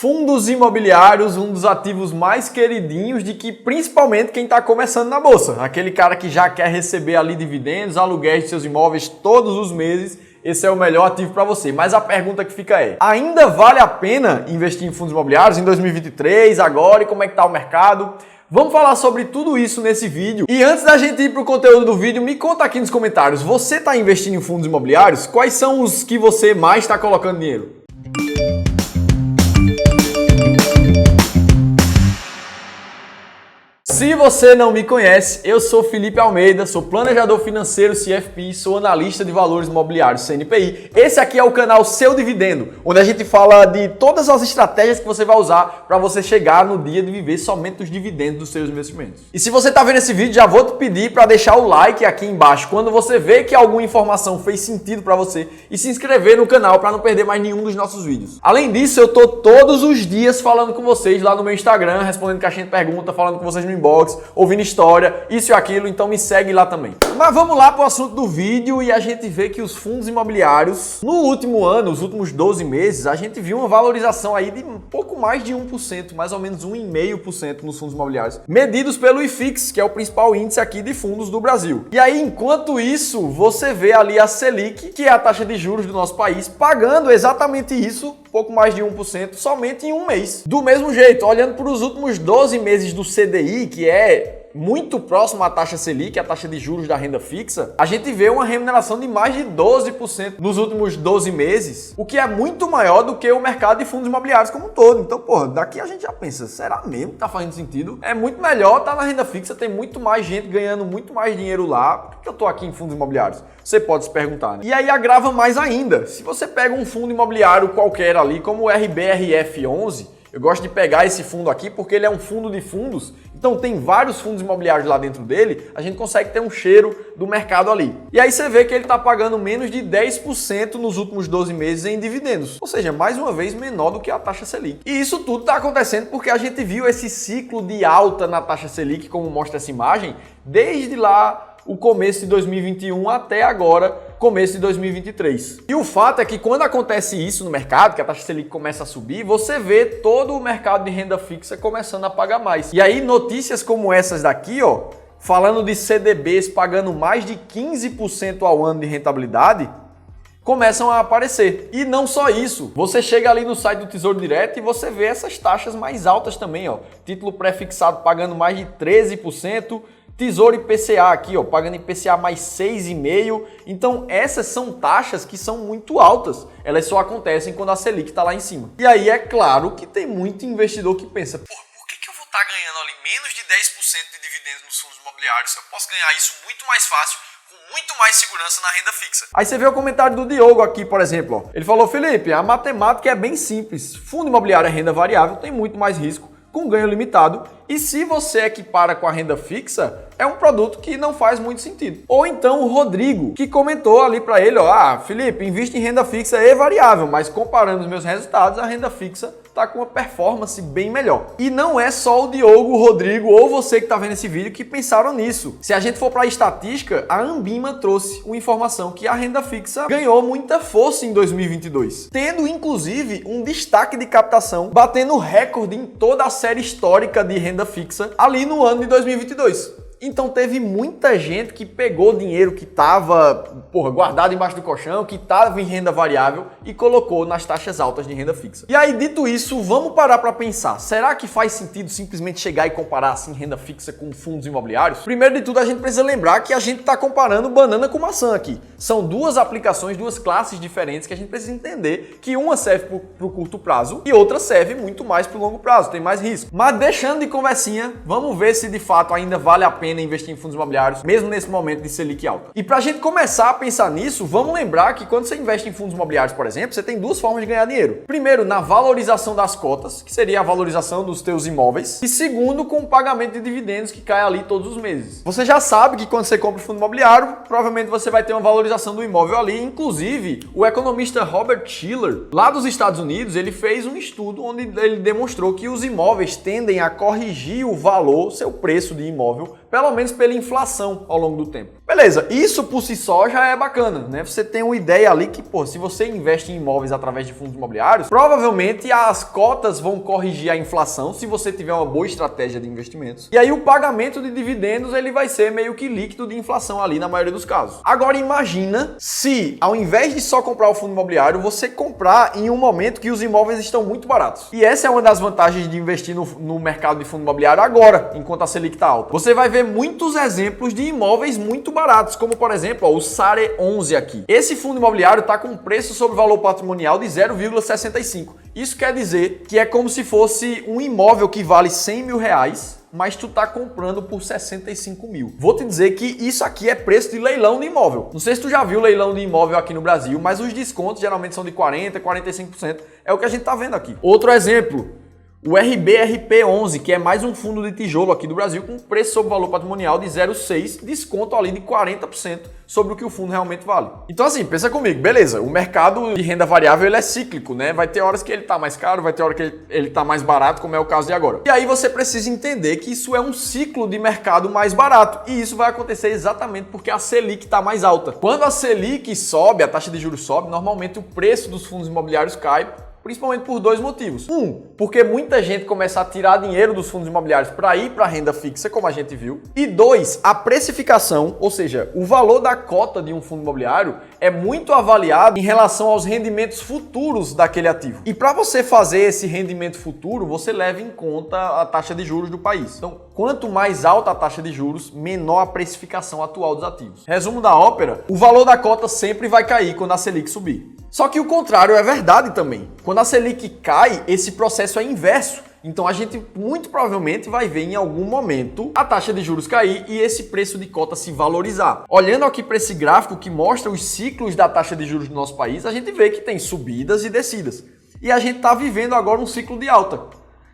Fundos imobiliários, um dos ativos mais queridinhos de que principalmente quem está começando na bolsa. Aquele cara que já quer receber ali dividendos, aluguéis de seus imóveis todos os meses. Esse é o melhor ativo para você. Mas a pergunta que fica é, ainda vale a pena investir em fundos imobiliários em 2023, agora, e como é que está o mercado? Vamos falar sobre tudo isso nesse vídeo. E antes da gente ir para o conteúdo do vídeo, me conta aqui nos comentários, você está investindo em fundos imobiliários? Quais são os que você mais está colocando dinheiro? Se você não me conhece, eu sou Felipe Almeida, sou planejador financeiro CFP, sou analista de valores imobiliários CNPI. Esse aqui é o canal Seu Dividendo, onde a gente fala de todas as estratégias que você vai usar para você chegar no dia de viver somente os dividendos dos seus investimentos. E se você está vendo esse vídeo, já vou te pedir para deixar o like aqui embaixo quando você vê que alguma informação fez sentido para você e se inscrever no canal para não perder mais nenhum dos nossos vídeos. Além disso, eu tô todos os dias falando com vocês lá no meu Instagram, respondendo caixinha de pergunta, falando com vocês no inbox, ouvindo história, isso e aquilo, então me segue lá também. Mas vamos lá para o assunto do vídeo e a gente vê que os fundos imobiliários, no último ano, os últimos 12 meses, a gente viu uma valorização aí de um pouco mais de 1%, mais ou menos 1,5% nos fundos imobiliários, medidos pelo IFIX, que é o principal índice aqui de fundos do Brasil. E aí, enquanto isso, você vê ali a Selic, que é a taxa de juros do nosso país, pagando exatamente isso, pouco mais de 1%, somente em um mês. Do mesmo jeito, olhando para os últimos 12 meses do CDI, que é muito próximo à taxa Selic, a taxa de juros da renda fixa, a gente vê uma remuneração de mais de 12% nos últimos 12 meses, o que é muito maior do que o mercado de fundos imobiliários como um todo. Então, porra, daqui a gente já pensa, será mesmo que tá fazendo sentido? É muito melhor estar na renda fixa, tem muito mais gente ganhando muito mais dinheiro lá. Por que eu tô aqui em fundos imobiliários? Você pode se perguntar, né? E aí agrava mais ainda. Se você pega um fundo imobiliário qualquer ali, como o RBRF11, eu gosto de pegar esse fundo aqui porque ele é um fundo de fundos, então tem vários fundos imobiliários lá dentro dele, a gente consegue ter um cheiro do mercado ali. E aí você vê que ele está pagando menos de 10% nos últimos 12 meses em dividendos, ou seja, mais uma vez menor do que a taxa Selic. E isso tudo está acontecendo porque a gente viu esse ciclo de alta na taxa Selic, como mostra essa imagem, desde lá o começo de 2021 até agora, começo de 2023. E o fato é que quando acontece isso no mercado, que a taxa Selic começa a subir, você vê todo o mercado de renda fixa começando a pagar mais. E aí notícias como essas daqui, ó, falando de CDBs pagando mais de 15% ao ano de rentabilidade, começam a aparecer. E não só isso, você chega ali no site do Tesouro Direto e você vê essas taxas mais altas também, ó. Título pré-fixado pagando mais de 13%, Tesouro IPCA aqui, ó, pagando IPCA mais 6,5%. Então essas são taxas que são muito altas. Elas só acontecem quando a Selic está lá em cima. E aí é claro que tem muito investidor que pensa, pô, por que eu vou estar ganhando ali menos de 10% de dividendos nos fundos imobiliários? Eu posso ganhar isso muito mais fácil, com muito mais segurança na renda fixa. Aí você vê o comentário do Diogo aqui, por exemplo, ó. Ele falou, Felipe, a matemática é bem simples. Fundo imobiliário é renda variável, tem muito mais risco, com ganho limitado, e se você equipara com a renda fixa, é um produto que não faz muito sentido. Ou então o Rodrigo, que comentou ali para ele, ó, Felipe, investe em renda fixa e variável, mas comparando os meus resultados, a renda fixa tá com uma performance bem melhor. E não é só o Diogo, o Rodrigo ou você que tá vendo esse vídeo que pensaram nisso. Se a gente for para a estatística, a Ambima trouxe uma informação que a renda fixa ganhou muita força em 2022, tendo inclusive um destaque de captação, batendo recorde em toda a série histórica de renda fixa ali no ano de 2022. Então teve muita gente que pegou dinheiro que estava guardado embaixo do colchão, que estava em renda variável e colocou nas taxas altas de renda fixa. E aí, dito isso, vamos parar para pensar. Será que faz sentido simplesmente chegar e comparar assim renda fixa com fundos imobiliários? Primeiro de tudo, a gente precisa lembrar que a gente está comparando banana com maçã aqui. São duas aplicações, duas classes diferentes que a gente precisa entender que uma serve para o curto prazo e outra serve muito mais para o longo prazo, tem mais risco. Mas deixando de conversinha, vamos ver se de fato ainda vale a pena investir em fundos imobiliários, mesmo nesse momento de Selic alta. E para a gente começar a pensar nisso, vamos lembrar que quando você investe em fundos imobiliários, por exemplo, você tem duas formas de ganhar dinheiro. Primeiro, na valorização das cotas, que seria a valorização dos teus imóveis. E segundo, com o pagamento de dividendos que cai ali todos os meses. Você já sabe que quando você compra um fundo imobiliário, provavelmente você vai ter uma valorização do imóvel ali. Inclusive, o economista Robert Shiller, lá dos Estados Unidos, ele fez um estudo onde ele demonstrou que os imóveis tendem a corrigir o valor, seu preço de imóvel, pelo menos pela inflação ao longo do tempo. Beleza, isso por si só já é bacana, né? Você tem uma ideia ali que, pô, se você investe em imóveis através de fundos imobiliários, provavelmente as cotas vão corrigir a inflação se você tiver uma boa estratégia de investimentos. E aí o pagamento de dividendos ele vai ser meio que líquido de inflação ali na maioria dos casos. Agora imagina se, ao invés de só comprar o fundo imobiliário, você comprar em um momento que os imóveis estão muito baratos. E essa é uma das vantagens de investir no mercado de fundo imobiliário agora, enquanto a Selic está alta. Você vai ver muitos exemplos de imóveis muito baratos, como por exemplo, o Sare 11 aqui. Esse fundo imobiliário está com preço sobre valor patrimonial de 0,65. Isso quer dizer que é como se fosse um imóvel que vale 100 mil reais, mas tu tá comprando por 65 mil. Vou te dizer que isso aqui é preço de leilão de imóvel. Não sei se tu já viu leilão de imóvel aqui no Brasil, mas os descontos geralmente são de 40%, 45%. É o que a gente tá vendo aqui. Outro exemplo, o RBRP11, que é mais um fundo de tijolo aqui do Brasil, com preço sobre valor patrimonial de 0,6, desconto ali de 40% sobre o que o fundo realmente vale. Então assim, pensa comigo, beleza, o mercado de renda variável ele é cíclico, né? Vai ter horas que ele tá mais caro, vai ter hora que ele tá mais barato, como é o caso de agora. E aí você precisa entender que isso é um ciclo de mercado mais barato, e isso vai acontecer exatamente porque a Selic tá mais alta. Quando a Selic sobe, a taxa de juros sobe, normalmente o preço dos fundos imobiliários cai, principalmente por dois motivos. Um, porque muita gente começa a tirar dinheiro dos fundos imobiliários para ir para a renda fixa, como a gente viu. E dois, a precificação, ou seja, o valor da cota de um fundo imobiliário é muito avaliado em relação aos rendimentos futuros daquele ativo. E para você fazer esse rendimento futuro, você leva em conta a taxa de juros do país. Então, quanto mais alta a taxa de juros, menor a precificação atual dos ativos. Resumo da ópera, o valor da cota sempre vai cair quando a Selic subir. Só que o contrário é verdade também. Quando a Selic cai, esse processo é inverso. Então a gente muito provavelmente vai ver em algum momento a taxa de juros cair e esse preço de cota se valorizar. Olhando aqui para esse gráfico que mostra os ciclos da taxa de juros do nosso país, a gente vê que tem subidas e descidas. E a gente está vivendo agora um ciclo de alta.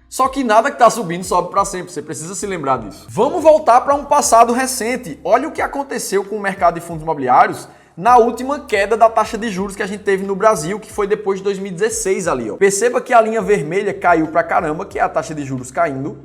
Só que nada que está subindo sobe para sempre, você precisa se lembrar disso. Vamos voltar para um passado recente. Olha o que aconteceu com o mercado de fundos imobiliários na última queda da taxa de juros que a gente teve no Brasil, que foi depois de 2016 ali, ó. Perceba que a linha vermelha caiu pra caramba, que é a taxa de juros caindo.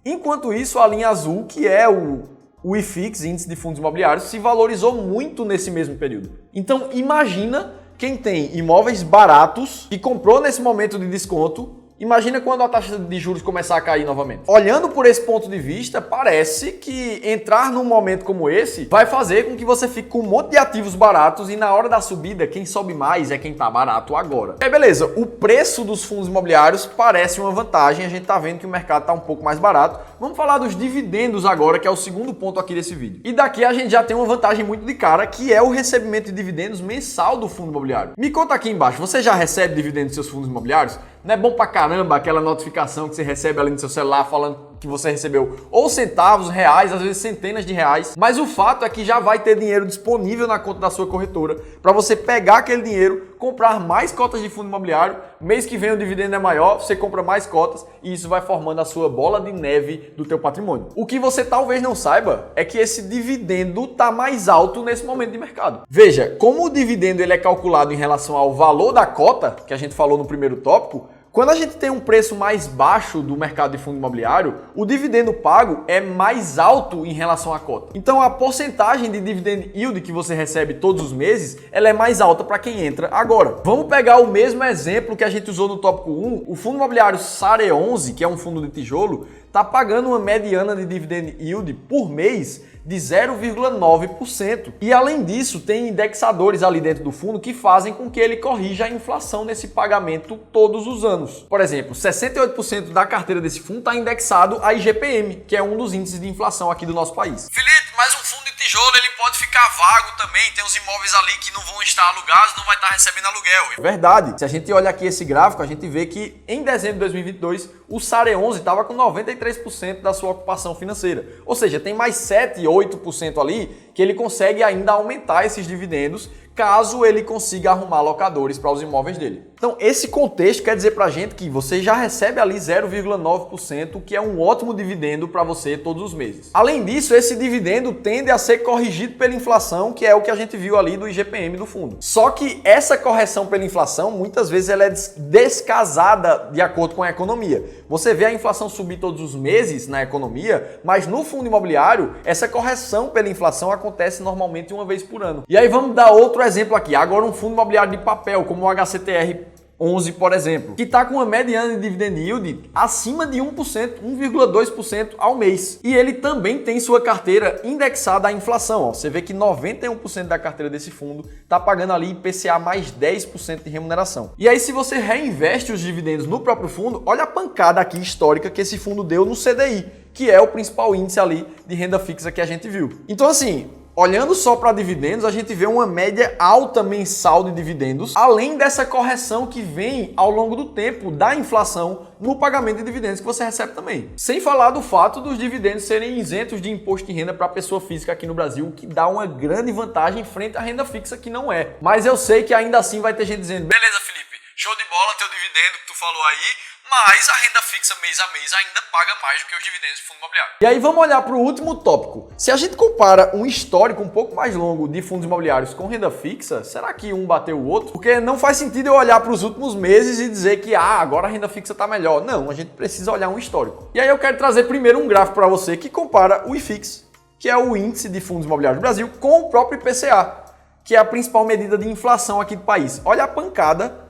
Enquanto isso, a linha azul, que é o IFIX, Índice de Fundos Imobiliários, se valorizou muito nesse mesmo período. Então, imagina quem tem imóveis baratos e comprou nesse momento de desconto. Imagina quando a taxa de juros começar a cair novamente. Olhando por esse ponto de vista, parece que entrar num momento como esse vai fazer com que você fique com um monte de ativos baratos e na hora da subida, quem sobe mais é quem tá barato agora. É beleza, o preço dos fundos imobiliários parece uma vantagem, a gente tá vendo que o mercado tá um pouco mais barato. Vamos falar dos dividendos agora, que é o segundo ponto aqui desse vídeo. E daqui a gente já tem uma vantagem muito de cara, que é o recebimento de dividendos mensal do fundo imobiliário. Me conta aqui embaixo, você já recebe dividendos dos seus fundos imobiliários? Não é bom pra caramba aquela notificação que você recebe ali no seu celular falando que você recebeu ou centavos, reais, às vezes centenas de reais, mas o fato é que já vai ter dinheiro disponível na conta da sua corretora para você pegar aquele dinheiro, comprar mais cotas de fundo imobiliário, mês que vem o dividendo é maior, você compra mais cotas e isso vai formando a sua bola de neve do teu patrimônio. O que você talvez não saiba é que esse dividendo está mais alto nesse momento de mercado. Veja, como o dividendo ele é calculado em relação ao valor da cota, que a gente falou no primeiro tópico, quando a gente tem um preço mais baixo do mercado de fundo imobiliário, o dividendo pago é mais alto em relação à cota. Então a porcentagem de dividend yield que você recebe todos os meses, ela é mais alta para quem entra agora. Vamos pegar o mesmo exemplo que a gente usou no tópico 1, o fundo imobiliário Sare 11, que é um fundo de tijolo, está pagando uma mediana de dividend yield por mês de 0,9%. E além disso, tem indexadores ali dentro do fundo que fazem com que ele corrija a inflação nesse pagamento todos os anos. Por exemplo, 68% da carteira desse fundo está indexado a IGPM, que é um dos índices de inflação aqui do nosso país. Felipe, mas um fundo de tijolo ele pode ficar vago também, tem uns imóveis ali que não vão estar alugados, não vai estar recebendo aluguel. Verdade. Se a gente olha aqui esse gráfico, a gente vê que em dezembro de 2022, o Sare 11 estava com 93% da sua ocupação financeira. Ou seja, tem mais 7, 8% ali que ele consegue ainda aumentar esses dividendos caso ele consiga arrumar locadores para os imóveis dele. Então, esse contexto quer dizer para a gente que você já recebe ali 0,9%, que é um ótimo dividendo para você todos os meses. Além disso, esse dividendo tende a ser corrigido pela inflação, que é o que a gente viu ali do IGPM do fundo. Só que essa correção pela inflação, muitas vezes ela é descasada de acordo com a economia. Você vê a inflação subir todos os meses na economia, mas no fundo imobiliário, essa correção pela inflação acontece normalmente uma vez por ano. E aí vamos dar outro exemplo aqui. Agora um fundo imobiliário de papel, como o HCTR 11, por exemplo, que está com uma mediana de dividend yield acima de 1%, 1,2% ao mês. E ele também tem sua carteira indexada à inflação. Ó. Você vê que 91% da carteira desse fundo está pagando ali IPCA mais 10% de remuneração. E aí, se você reinveste os dividendos no próprio fundo, olha a pancada aqui histórica que esse fundo deu no CDI, que é o principal índice ali de renda fixa que a gente viu. Então, assim, olhando só para dividendos, a gente vê uma média alta mensal de dividendos, além dessa correção que vem ao longo do tempo da inflação no pagamento de dividendos que você recebe também. Sem falar do fato dos dividendos serem isentos de imposto de renda para pessoa física aqui no Brasil, o que dá uma grande vantagem frente à renda fixa que não é. Mas eu sei que ainda assim vai ter gente dizendo: beleza, Felipe, show de bola teu dividendo que tu falou aí, mas a renda fixa mês a mês ainda paga mais do que os dividendos do fundo imobiliário. E aí vamos olhar para o último tópico. Se a gente compara um histórico um pouco mais longo de fundos imobiliários com renda fixa, será que um bateu o outro? Porque não faz sentido eu olhar para os últimos meses e dizer que agora a renda fixa está melhor. Não, a gente precisa olhar um histórico. E aí eu quero trazer primeiro um gráfico para você que compara o IFIX, que é o índice de fundos imobiliários do Brasil, com o próprio IPCA, que é a principal medida de inflação aqui do país. Olha a pancada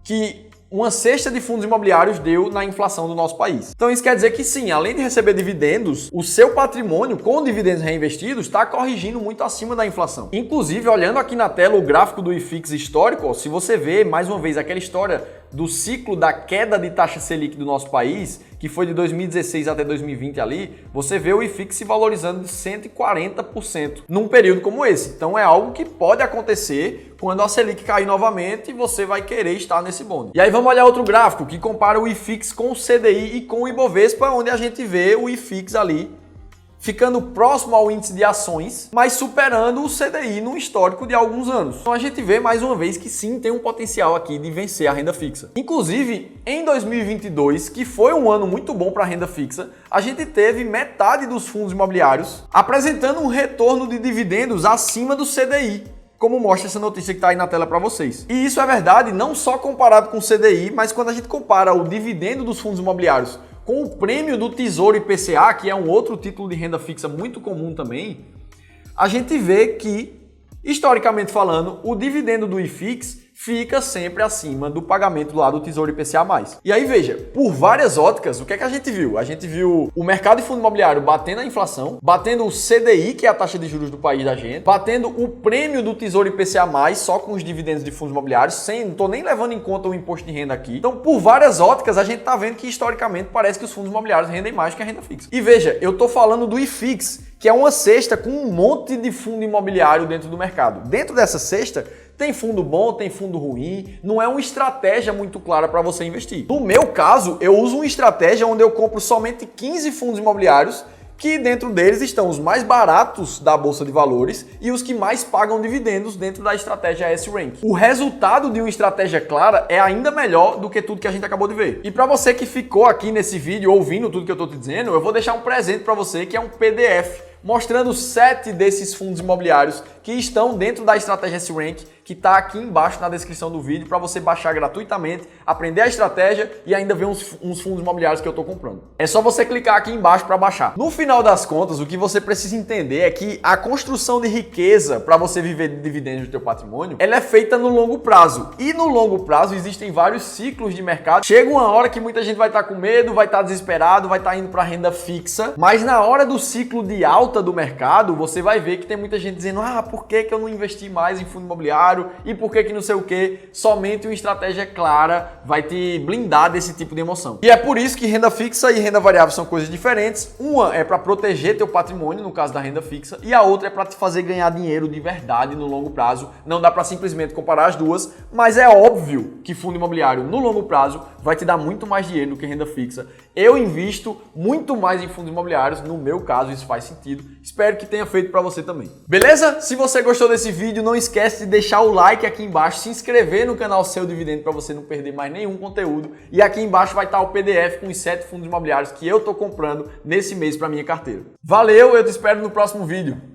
que uma cesta de fundos imobiliários deu na inflação do nosso país. Então isso quer dizer que sim, além de receber dividendos, o seu patrimônio com dividendos reinvestidos está corrigindo muito acima da inflação. Inclusive, olhando aqui na tela o gráfico do IFIX histórico, se você vê mais uma vez aquela história do ciclo da queda de taxa Selic do nosso país, que foi de 2016 até 2020 ali, você vê o IFIX se valorizando de 140% num período como esse. Então é algo que pode acontecer quando a Selic cair novamente e você vai querer estar nesse bonde. E aí vamos olhar outro gráfico que compara o IFIX com o CDI e com o Ibovespa, onde a gente vê o IFIX ali ficando próximo ao índice de ações, mas superando o CDI num histórico de alguns anos. Então a gente vê mais uma vez que sim, tem um potencial aqui de vencer a renda fixa. Inclusive, em 2022, que foi um ano muito bom para a renda fixa, a gente teve metade dos fundos imobiliários apresentando um retorno de dividendos acima do CDI, como mostra essa notícia que está aí na tela para vocês. E isso é verdade não só comparado com o CDI, mas quando a gente compara o dividendo dos fundos imobiliários com o prêmio do Tesouro IPCA, que é um outro título de renda fixa muito comum também, a gente vê que, historicamente falando, o dividendo do IFIX fica sempre acima do pagamento lá do Tesouro IPCA+. E aí veja, por várias óticas, o que é que a gente viu? A gente viu o mercado de fundo imobiliário batendo a inflação, batendo o CDI, que é a taxa de juros do país da gente, batendo o prêmio do Tesouro IPCA+, só com os dividendos de fundos imobiliários, não tô nem levando em conta o imposto de renda aqui. Então, por várias óticas, a gente tá vendo que historicamente parece que os fundos imobiliários rendem mais que a renda fixa. E veja, eu tô falando do IFIX, que é uma cesta com um monte de fundo imobiliário dentro do mercado. Dentro dessa cesta, tem fundo bom, tem fundo ruim, não é uma estratégia muito clara para você investir. No meu caso, eu uso uma estratégia onde eu compro somente 15 fundos imobiliários, que dentro deles estão os mais baratos da Bolsa de Valores e os que mais pagam dividendos dentro da estratégia S-Rank. O resultado de uma estratégia clara é ainda melhor do que tudo que a gente acabou de ver. E para você que ficou aqui nesse vídeo ouvindo tudo que eu estou te dizendo, eu vou deixar um presente para você que é um PDF mostrando 7 desses fundos imobiliários que estão dentro da estratégia S-Rank, que está aqui embaixo na descrição do vídeo para você baixar gratuitamente, aprender a estratégia e ainda ver uns fundos imobiliários que eu estou comprando. É só você clicar aqui embaixo para baixar. No final das contas, o que você precisa entender é que a construção de riqueza para você viver de dividendos do teu patrimônio, ela é feita no longo prazo. E no longo prazo existem vários ciclos de mercado. Chega uma hora que muita gente vai estar com medo, vai estar desesperado, vai estar indo para renda fixa, mas na hora do ciclo de alta do mercado, você vai ver que tem muita gente dizendo: por que eu não investi mais em fundo imobiliário e por que não sei o que? Somente uma estratégia clara vai te blindar desse tipo de emoção. E é por isso que renda fixa e renda variável são coisas diferentes. Uma é para proteger teu patrimônio, no caso da renda fixa, e a outra é para te fazer ganhar dinheiro de verdade no longo prazo. Não dá para simplesmente comparar as duas, mas é óbvio que fundo imobiliário no longo prazo vai te dar muito mais dinheiro do que renda fixa. Eu invisto muito mais em fundos imobiliários, no meu caso isso faz sentido. Espero que tenha feito para você também. Beleza? Se você gostou desse vídeo, não esquece de deixar o like aqui embaixo, se inscrever no canal Seu Dividendo para você não perder mais nenhum conteúdo. E aqui embaixo vai estar o PDF com os 7 fundos imobiliários que eu estou comprando nesse mês para minha carteira. Valeu, eu te espero no próximo vídeo.